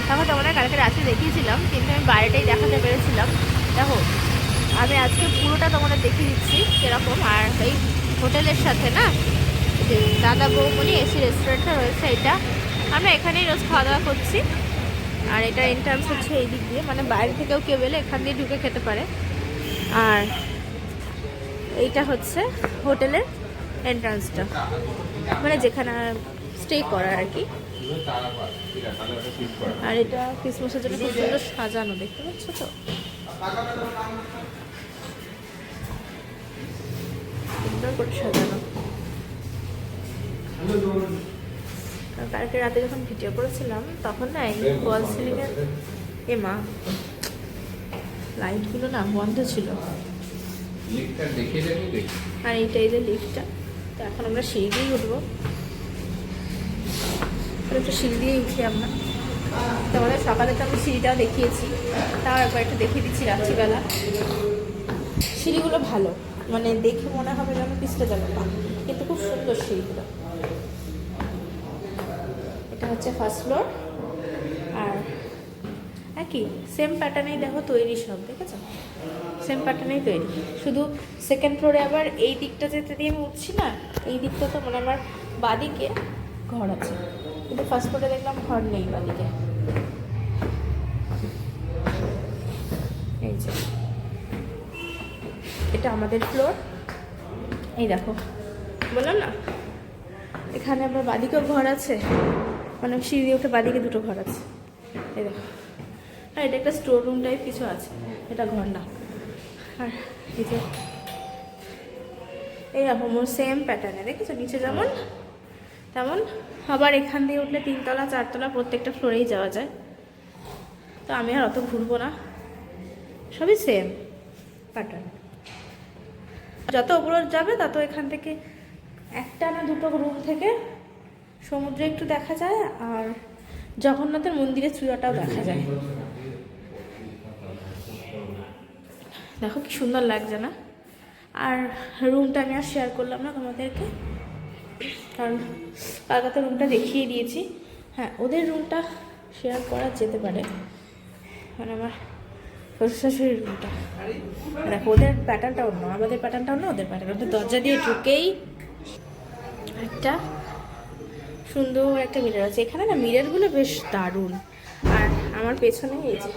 তখন তোমাদের কালকে রাত্রে দেখিয়েছিলাম, কিন্তু আমি বাইরেটাই দেখাতে পেরেছিলাম। দেখো আমি আজকে পুরোটা তোমাদের দেখিয়ে দিচ্ছি কীরকম। আর এই হোটেলের সাথে না যে দাদা বৌমনি এসি রেস্টুরেন্টটা রয়েছে, এটা আমরা এখানেই রোজ খাওয়া দাওয়া করছি। আর এটা এন্ট্রান্স হচ্ছে এই দিক দিয়ে, মানে বাইরে থেকেও কেউ এলে এখান দিয়ে ঢুকে খেতে পারে। আর এইটা হচ্ছে হোটেলের এন্ট্রান্সটা, মানে যেখানে স্টে করার আর কি। আর এটা ক্রিসমাসের জন্য খুব সুন্দর সাজানো, দেখতে পাচ্ছ তো, সুন্দর করে সাজানো। কালকে রাতে যখন ভিডিও করেছিলাম তখন না এই ওয়াল সিলিংয়ের মা লাইটগুলো না বন্ধ ছিল। আর এইটা এই যে লিফটটা, তো এখন আমরা সিঁড়ি দিয়েই উঠবো। একটু সিঁড়ি দিয়েই উঠি আমরা। তোমাদের সকালে তো আমি সিঁড়িটাও দেখিয়েছি, তাও একবার একটু দেখিয়ে দিচ্ছি রাত্রিবেলা। সিঁড়িগুলো ভালো, মানে দেখে মনে হবে যেন পিছতে যাবে না, কিন্তু খুব সুন্দর সিঁড়িগুলো। এটা হচ্ছে ফার্স্ট ফ্লোর। আর একই সেম প্যাটার্নেই দেখো তৈরি, সব দেখেছো সেম প্যাটার্নেই তৈরি। শুধু সেকেন্ড ফ্লোরে আবার এই দিকটা যেতে দিয়ে আমি উঠছি না, এই দিকটা তো মানে আমার বাদিকে ঘর আছে, কিন্তু ফার্স্ট ফ্লোরে দেখলাম ঘর নেই বাদিকে। এই যে এটা আমাদের ফ্লোর। এই দেখো বললাম না এখানে আবার বাদিকেও ঘর আছে, মানে সিঁড়ি দিয়ে উঠে বাদিকে দুটো ঘর আছে। এই দেখো, আর এটা একটা স্টোর রুম টাইপ কিছু আছে, এটা ঘর না। আর এই যে এই দেখো মোর সেম প্যাটার্নে, দেখেছো নিচে যেমন তেমন। আবার এখান দিয়ে উঠলে 3তলা 4তলা প্রত্যেকটা ফ্লোরেই যাওয়া যায়। তো আমি আর অত ঘুরবো না, সবই সেম প্যাটার্ন। যত উপরে যাবে তত এখান থেকে একটা না দুটো রুম থেকে সমুদ্রে একটু দেখা যায়, আর জগন্নাথের মন্দিরের চূড়াটাও দেখা যায়। দেখো কি সুন্দর লাগছে না? আর রুমটা আমি আর শেয়ার করলাম না তোমাদেরকে, কারণ কালকাতে রুমটা দেখিয়ে দিয়েছি। হ্যাঁ, ওদের রুমটা শেয়ার করা যেতে পারে, মানে আমার শ্বশুর শাশুড়ির রুমটা। দেখো ওদের প্যাটার্নটা অন্য, আমাদের প্যাটার্নটা অন্য, ওদের প্যাটার্ন। ওদের দরজা দিয়ে ঢুকেই একটা সুন্দর একটা মিরর আছে। এখানে না মিররগুলো বেশ দারুণ। আর আমার পেছনে এই যে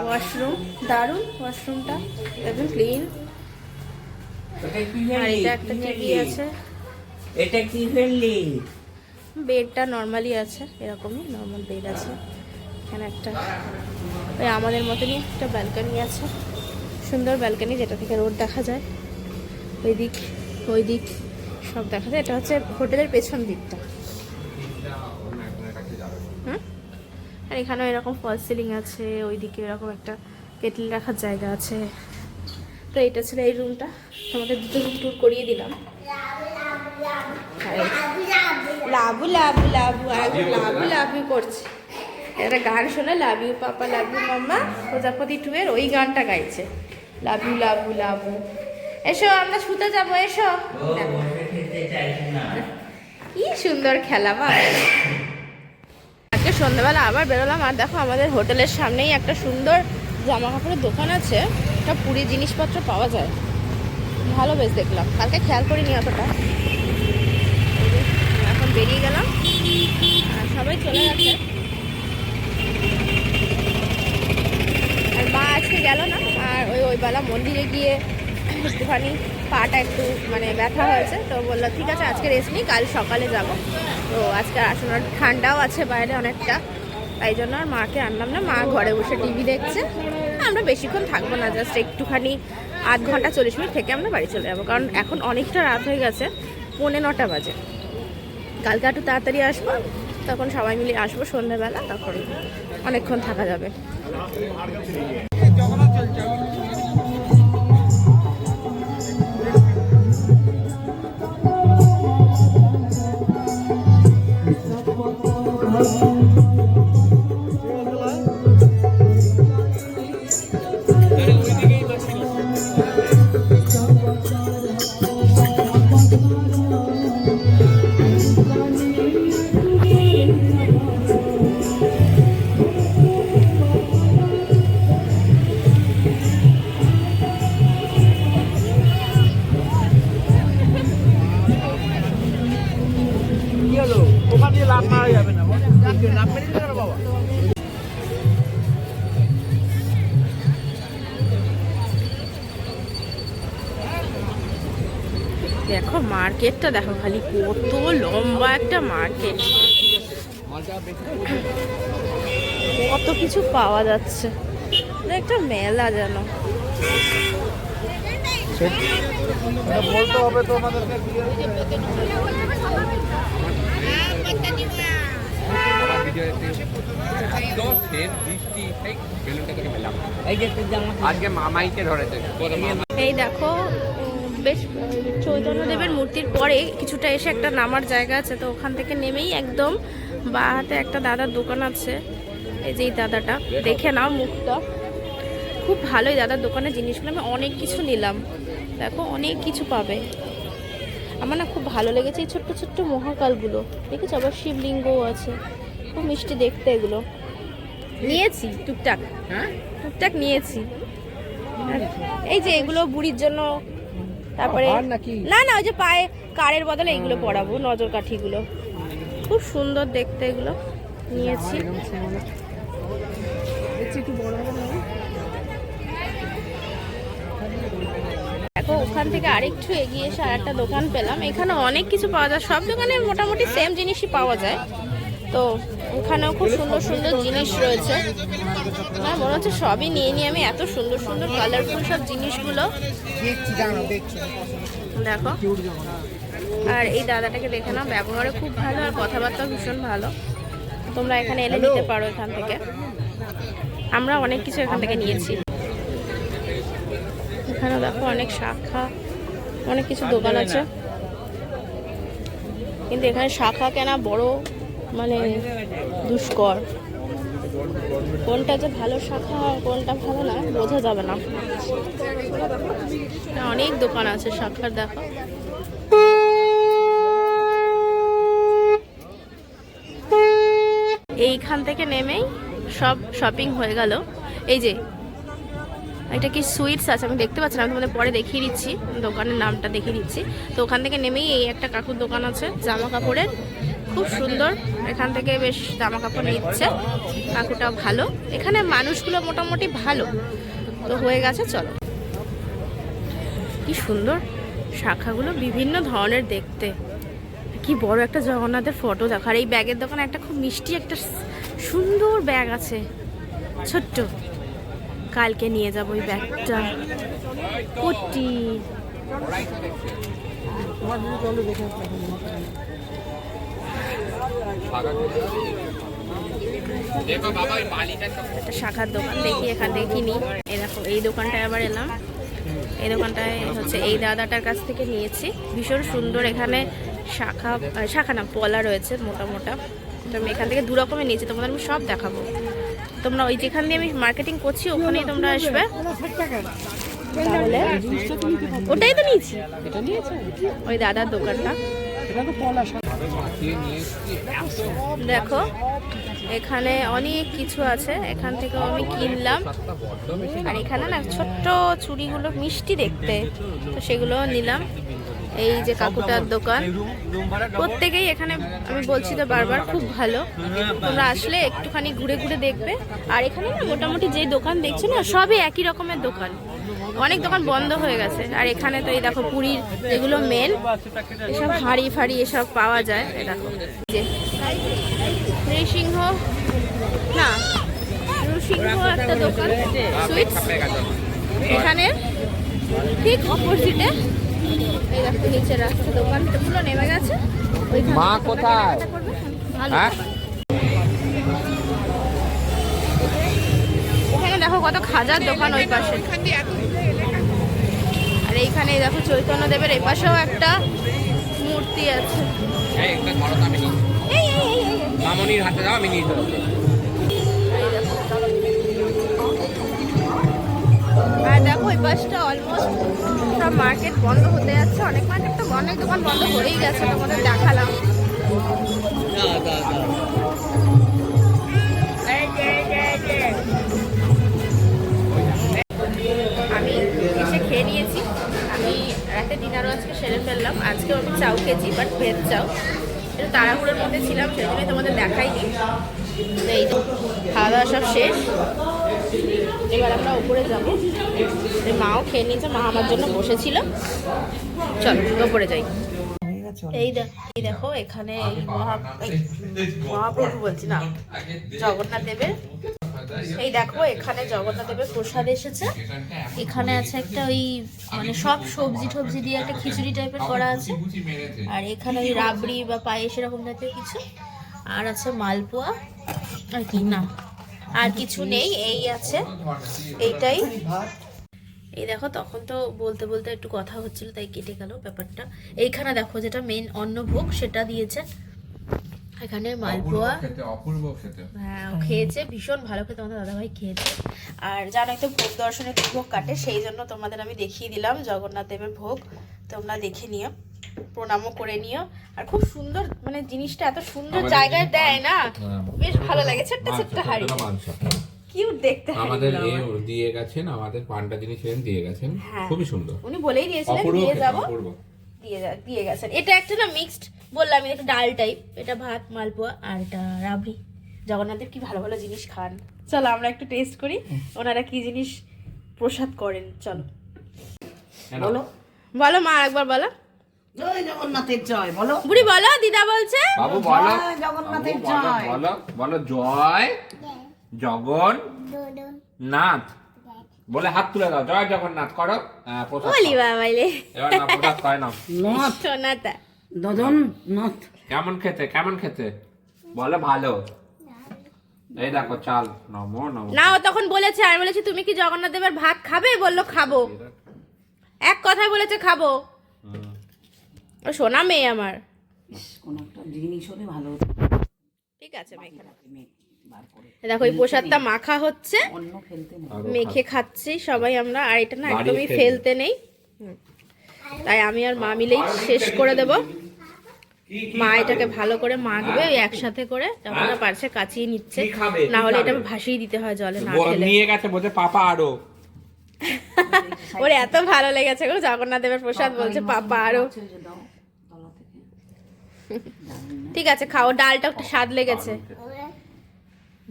ওয়াশরুম, দারুণ ওয়াশরুমটা, একদম ক্লিন। আর এটা একটা টিভি আছে। এটা কি ফেললি? বেডটা নর্মালি আছে, এরকমই নর্মাল বেড আছে। এখানে একটা ওই আমাদের মতনই একটা ব্যালকনি আছে, সুন্দর ব্যালকনি, যেটা থেকে রোড দেখা যায়। ওই দিক সব দেখা যায়। এটা হচ্ছে হোটেলের পেছন দিকটা। আর এখানেও এরকম ফল সিলিং আছে, ওইদিকে এরকম একটা কেটল রাখার জায়গা আছে। তো এটা ছিল এই রুমটা, তোমাদের দুটো রুম টুর করিয়ে দিলাম। লাভু লাভু লাভু আর লাভু লাভু করছে, একটা গান শোনা, love you papa love you মাম্মা, প্রজাপতি 2 এর ওই গানটা গাইছে, লাভ ইউ লাভু লাভু। এসো আমরা শুতে যাবো, এসো। কি সুন্দর খেলা মা। আজকে সন্ধ্যাবেলা আবার বেরোলাম, আর দেখো আমাদের হোটেলের সামনেই একটা সুন্দর জামা কাপড়ের দোকান আছে, একটা পুরী জিনিসপত্র পাওয়া যায়, ভালো বেশ দেখলাম, কালকে খেয়াল করিনি অতটা। এখন বেরিয়ে গেলাম, আর সবাই চলে গেছে। আর মা আজকে গেল না, আর ওই বেলা মন্দিরে গিয়ে একটুখানি পাটা একটু মানে ব্যথা হয়েছে, তো বললো ঠিক আছে আজকে রেস্ট নিই, কাল সকালে যাব। তো আজকে আসলে ঠান্ডাও আছে বাইরে অনেকটা, তাই জন্য আর মাকে আনলাম না। মা ঘরে বসে টিভি দেখছে। আমরা বেশিক্ষণ থাকবো না, জাস্ট একটুখানি আধ ঘন্টা 40 মিনিট থেকে আমরা বাড়ি চলে যাবো, কারণ এখন অনেকটা রাত হয়ে গেছে, 9:45 বাজে। কালকে একটু তাড়াতাড়ি আসবো, তখন সবাই মিলে আসবো সন্ধ্যাবেলা, তখন অনেকক্ষণ থাকা যাবে। মার্কেটটা দেখো খালি, কত লম্বা একটা মার্কেট, কত কিছু পাওয়া যাচ্ছে, একটা মেলা যেন। বলতে হবে তো আমাদেরকে। আজকে মামাইকে ধরেছে। এই দেখো বেশ চৈতন্যদেবের মূর্তির পরে কিছুটা এসে একটা নামার জায়গা আছে, তো ওখান থেকে নেমেই একদম বা হাতে একটা দাদার দোকান আছে। এই যে এই দাদাটা দেখে নাও, মুখটা খুব ভালোই, দাদার দোকানের জিনিসগুলো আমি অনেক কিছু নিলাম। দেখো অনেক কিছু পাবে, আমার না খুব ভালো লেগেছে এই ছোট্ট ছোট্ট মহাকালগুলো, দেখেছো? আবার শিবলিঙ্গও আছে, খুব মিষ্টি দেখতে এগুলো। নিয়েছি টুকটাক, টুকটাক নিয়েছি। এই যে এগুলো বুড়ির জন্য, তারপরে না না ওই যে পায়ে কারের বদলে এইগুলো পরাবো, নজর কাঠিগুলো খুব সুন্দর দেখতে, এগুলো নিয়েছি। দেখো ওখান থেকে আরেকটু এগিয়ে এসে আর একটা দোকান পেলাম, এখানে অনেক কিছু পাওয়া যায়, সব দোকানে মোটামুটি সেম জিনিসই পাওয়া যায়। তো ওখানেও খুব সুন্দর সুন্দর জিনিস রয়েছে, আমার মনে হচ্ছে সবই নিয়ে নিই আমি, এত সুন্দর সুন্দর কালারফুল সব জিনিসগুলো দেখো। আর এই দাদাটাকে দেখে নাও, ব্যবহারে খুব ভালো আর কথাবার্তা ভীষণ ভালো, তোমরা এখানে এনে নিতে পারো এখান থেকে। আমরা অনেক কিছু এখান থেকে নিয়েছি। এখানে দেখো অনেক শাখা, অনেক কিছু দোকান আছে, কিন্তু এখানে শাখা কেনা বড় মানে দুষ্কর, কোনটা যে ভালো শাখা কোনটা ভালো না বোঝা যাবে না। অনেক দোকান আছে শাখার, দেখো এইখান থেকে নেমেই সব শপিং হয়ে গেল। এই যে এটা কি সুইটস আছে, আমি দেখতে পাচ্ছি না, আমি তোমাদের পরে দেখিয়ে দিচ্ছি, দোকানের নামটা দেখিয়ে দিচ্ছি। তো ওখান থেকে নেমেই এই একটা কাকুর দোকান আছে জামা কাপড়ের, খুব সুন্দর, এখান থেকে বেশ জামা কাপড় নিচ্ছে কাকুটা, ভালো এখানে মানুষগুলো মোটামুটি ভালো। তো হয়ে গেছে, চলো। কি সুন্দর শাখাগুলো, বিভিন্ন ধরনের দেখতে, কি বড় একটা জগন্নাথের ফটো দেখো। আর এই ব্যাগের দোকানে একটা খুব মিষ্টি একটা সুন্দর ব্যাগ আছে, ছোট্ট, কালকে নিয়ে যাবো ওই ব্যাগটা। কোটি একটা শাখার দোকান দেখি, এখান থেকে কিনি। এই দেখো এই দোকানটায় আবার এলাম, এই দোকানটায় হচ্ছে এই দাদাটার কাছ থেকে নিয়েছি, ভীষণ সুন্দর। এখানে শাখা শাখা না পলা রয়েছে মোটা মোটা, তো আমি এখান থেকে দু রকমের নিয়েছি, তোমাদের আমি সব দেখাবো। তোমরা ওই যেখান দিয়ে আমি মার্কেটিং করছি ওখানেই তোমরা আসবে, তাহলে ওটাই তো নিয়েছি, ওই দাদার দোকানটা। দেখো এখানে অনেক কিছু আছে, এখান থেকেও আমি কিনলাম। আর এখানে না ছোট্ট চুড়িগুলো মিষ্টি দেখতে, তো সেগুলো নিলাম। এই যে কাকুটার দোকান, প্রত্যেকেই এখানে আমি বলছি তো বারবার খুব ভালো, তোমরা আসলে একটুখানি ঘুরে ঘুরে দেখবে। আর এখানে না মোটামুটি যে দোকান দেখছো না সবই একই রকমের দোকান, অনেক দোকান বন্ধ হয়ে গেছে। আর এখানে তো এই দেখো পুরীর যেগুলো মেন এসব হাঁড়ি ফাড়ি এসব পাওয়া যায়। এই দেখো যে নৃসিংহ না নৃসিংহ একটা দোকান সুইটস, এখানে ঠিক অপোজিটে এই দেখো নিচে রাস্তা, দোকানগুলো নেমে গেছে। মা কোথায়? ওখানে দেখো কত খাজার দোকান ওই পাশে, আর এইখানে দেখো চৈতন্যদেবের এই পাশেও একটা মূর্তি আছে। মামনির হাতে দাও, আমি নিয়ে যাবো। আর দেখো ওই পাশটা অলমোস্ট সব মার্কেট বন্ধ হতে যাচ্ছে, অনেক মার্কেট তো অনেক দোকান বন্ধ হয়েই গেছে, তোমাদের দেখালাম। আমি এসে খেয়ে নিয়েছি, আমি রাতে ডিনারও আজকে সেরে ফেললাম। আজকেও আমি চাউ খেয়েছি, বাট ভেজ চাউ, একটু তাড়াহুড়োর মধ্যে ছিলাম সেজন্যই তোমাদের দেখাইনি। এই তো খাওয়া দাওয়া সব শেষ, এবার আমরা উপরে যাবো। মাও খেয়ে নিয়েছে, মা আমার জন্য বসেছিল, চলো উপরে যাই। এই দেখো এখানে এই মহাপ্রভু বলছি না, জগন্নাথ দেবের, এই দেখো এখানে জগন্নাথ দেবের প্রসাদ এসেছে। এখানে আছে একটা ওই মানে সব সবজি টবজি দিয়ে একটা খিচুড়ি টাইপের করা আছে, আর এখানে ওই রাবড়ি বা পায়েস এরকম জাতীয় কিছু, আর আছে মালপোয়া, আর কি না আর কিছু নেই, এই আছে এইটাই। এই দেখো তখন তো বলতে বলতে একটু কথা হচ্ছিল তাই কেটে গেল ব্যাপারটা। এইখানে দেখো যেটা মেন অন্নভোগ সেটা দিয়েছে, এখানে মালপোয়া, অপূর্ব খেতে। হ্যাঁ ও খেয়েছে, ভীষণ ভালো খেতে আমাদের দাদাভাই খেয়েছে। আর জানোই তো ভোগ দর্শনে ভোগ কাটে, সেই জন্য তোমাদের আমি দেখিয়ে দিলাম জগন্নাথ দেবের ভোগ, তোমরা দেখে নিও, প্রণামও করে নিও। আর খুব সুন্দর মানে জিনিসটা এত সুন্দর জায়গায় দেয় না, বেশ ভালো লাগে। ছোট্ট ছোট্ট হাড়ি, কিউট দেখতে। আমাদের দিয়ে গেছেন, আমাদের পান্ডা যিনি ছিলেন দিয়ে গেছেন, খুবই সুন্দর। উনি বলেই দিয়েছিলেন দিয়ে যাবো, দিয়ে গেছেন। এটা একটা না মিক্সড বললাম, এটা ডাল টাইপ, এটা ভাত মালপোয়া আর এটা রাবড়ি। জগন্নাথের কি ভালো ভালো জিনিস খান, চলো আমরা একটু টেস্ট করি ওনারা কি জিনিস প্রসাদ করেন। চলো বলো বলো মা, একবার বলো জয় জগন্নাথের জয় বলো। বুড়ি বলো, দিদা বলছে বাবু বলো, জয় জগন্নাথের জয় বলো বলো জয় জগন্নাথ বলে হাত তুলে দাও, জয় জগন্নাথ করো। প্রসাদ বলি খাও। বাবাইলে এবার না প্রসাদ খায় না। নথ সোনাতা দদন নথ। কেমন খেতে কেমন খেতে বলে ভালো। এই দেখো চাল নমো নমো। না ও তখন বলেছে, আমি বলেছি তুমি কি জগন্নাথ দেবের ভাত খাবে, বললো খাবো, এক কথায় বলেছে খাবো। ও সোনা মেয়ে আমার। কোন একটা জিনিস হলে ভালো হতো। ঠিক আছে মেখে নাও। বার করে দেখো এই প্রসাদটা মাখা হচ্ছে, অন্য ফেলতে নেই। মেখে খাচ্ছি সবাই আমরা, আর এটা না একদমই ফেলতে নেই, তাই আমি আর মা মিলেই শেষ করে দেব। মা এটাকে ভালো করে মাখবে ওই একসাথে করে, যখন পারছে কাচিয়ে নিচ্ছে, না হলে এটা ভাসিয়ে দিতে হয় জলে না খেলে। নিয়ে গেছে বলছে পাপা আরো। ওর এত ভালো লেগেছে গো জগন্নাথ দেবের প্রসাদ, বলছে পাপা আরো। ঠিক আছে খাও, ডালটা একটু স্বাদ লেগেছে,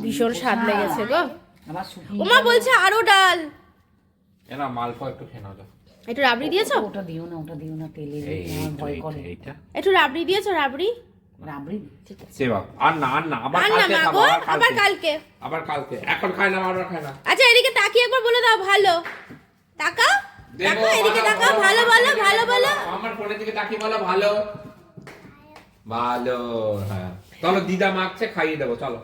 ভীষণ স্বাদ লেগেছে গো। আবার শুকিয়ে ওমা বলছে আরো ডাল। এরা মালপোয়া একটু খেয়ে নাও। একটু রাবড়ি দিয়েছো? ওটা দিও না তেলে আমার ভয় করে। এইটা একটু রাবড়ি দিয়েছো? রাবড়ি রাবড়ি ঠিক আছে। সেবা আর না আবার আর না কালকে মা খাবো, গো, আবার আবার কালকে। কালকে। আবার কালকে, এখন খাই না আবার খাই না। আচ্ছা এদিকে তাকিয়ে একবার বলে দাও ভালো, তাকাও তাকাও এদিকে তাকাও, ভালো বলো ভালো বলো। আমার ফোনের দিকে তাকিয়ে বলো ভালো ভালো। হ্যাঁ চলো দিদা মাখছে, খাইয়ে দেবো চলো।